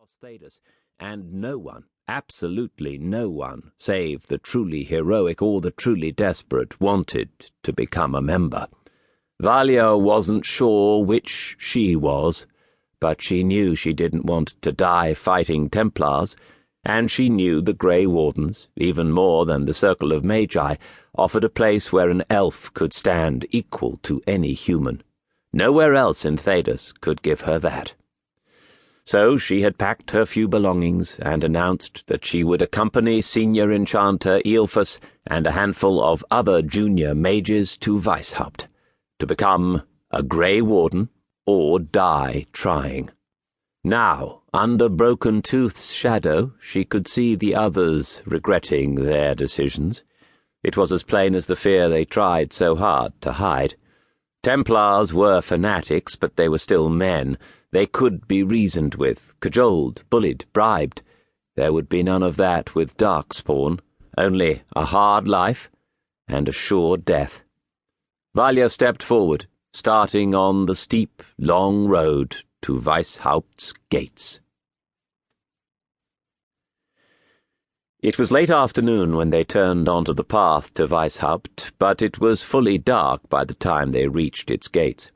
across Thedas, and no one, absolutely no one, save the truly heroic or the truly desperate, wanted to become a member. Valya wasn't sure which she was, but she knew she didn't want to die fighting Templars, and she knew the Grey Wardens, even more than the Circle of Magi, offered a place where an elf could stand equal to any human. Nowhere else in Thedas could give her that. So she had packed her few belongings and announced that she would accompany Senior Enchanter Aelfus and a handful of other junior mages to Weishaupt, to become a Grey Warden or die trying. Now, under Broken Tooth's shadow, she could see the others regretting their decisions. It was as plain as the fear they tried so hard to hide. Templars were fanatics, but they were still men. They could be reasoned with, cajoled, bullied, bribed. There would be none of that with darkspawn, only a hard life and a sure death. Valya stepped forward, starting on the steep, long road to Weishaupt's gates. It was late afternoon when they turned onto the path to Weishaupt, but it was fully dark by the time they reached its gates.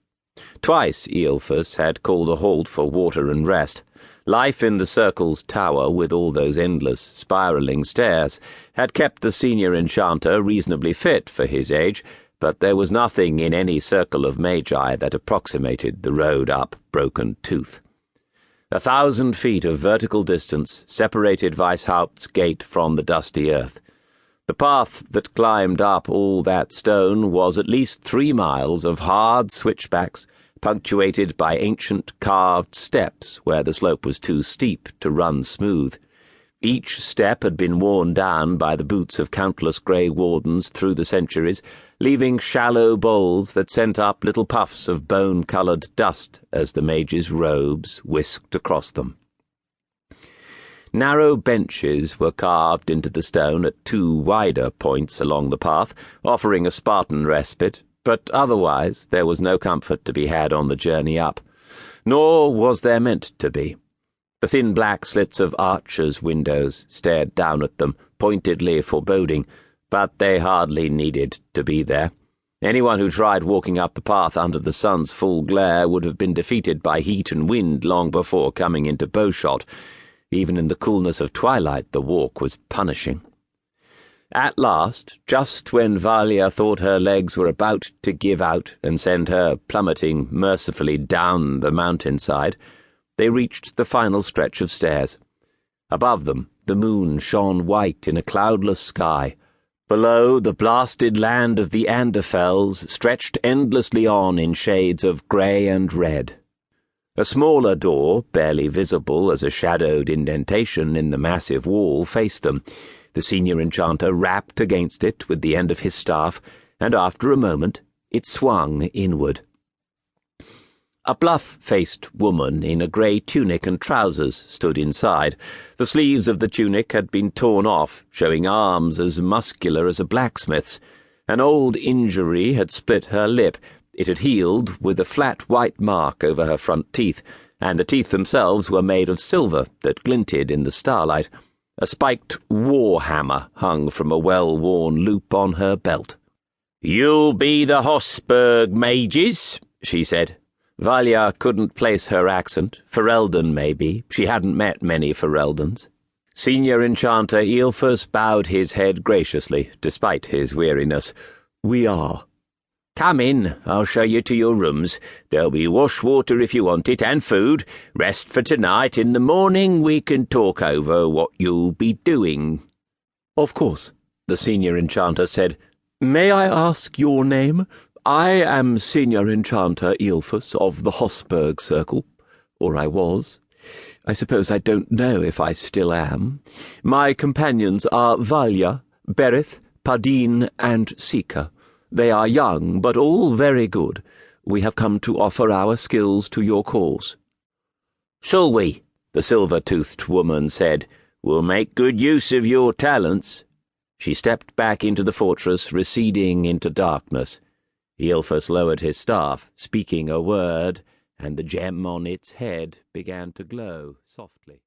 Twice Aelfus had called a halt for water and rest. Life in the Circle's tower, with all those endless, spiralling stairs, had kept the senior enchanter reasonably fit for his age, but there was nothing in any Circle of Magi that approximated the road up Broken Tooth. 1,000 feet of vertical distance separated Weishaupt's gate from the dusty earth. The path that climbed up all that stone was at least 3 miles of hard switchbacks, punctuated by ancient carved steps where the slope was too steep to run smooth. Each step had been worn down by the boots of countless Grey Wardens through the centuries, leaving shallow bowls that sent up little puffs of bone-coloured dust as the mages' robes whisked across them. Narrow benches were carved into the stone at 2 wider points along the path, offering a Spartan respite, but otherwise there was no comfort to be had on the journey up. Nor was there meant to be. The thin black slits of archers' windows stared down at them, pointedly foreboding, but they hardly needed to be there. Anyone who tried walking up the path under the sun's full glare would have been defeated by heat and wind long before coming into bowshot. Even in the coolness of twilight, the walk was punishing. At last, just when Valya thought her legs were about to give out and send her plummeting mercifully down the mountainside, they reached the final stretch of stairs. Above them, the moon shone white in a cloudless sky. Below, the blasted land of the Anderfells stretched endlessly on in shades of grey and red. A smaller door, barely visible as a shadowed indentation in the massive wall, faced them. The senior enchanter rapped against it with the end of his staff, and after a moment it swung inward. A bluff-faced woman in a grey tunic and trousers stood inside. The sleeves of the tunic had been torn off, showing arms as muscular as a blacksmith's. An old injury had split her lip. It had healed with a flat white mark over her front teeth, and the teeth themselves were made of silver that glinted in the starlight. A spiked war hammer hung from a well-worn loop on her belt. "You'll be the Hossberg mages," she said. Valya couldn't place her accent. Ferelden, maybe. She hadn't met many Fereldens. Senior Enchanter Aelfus bowed his head graciously, despite his weariness. "We are." "Come in. I'll show you to your rooms. There'll be wash-water if you want it, and food. Rest for tonight. In the morning we can talk over what you'll be doing." "Of course," the Senior Enchanter said. "May I ask your name? I am Senior Enchanter Aelfus of the Hossberg Circle, or I was. I suppose I don't know if I still am. My companions are Valya, Berith, Pardine, and Sika. They are young, but all very good. We have come to offer our skills to your cause." "Shall we?" the silver-toothed woman said. "We'll make good use of your talents." She stepped back into the fortress, receding into darkness. Aelfus lowered his staff, speaking a word, and the gem on its head began to glow softly.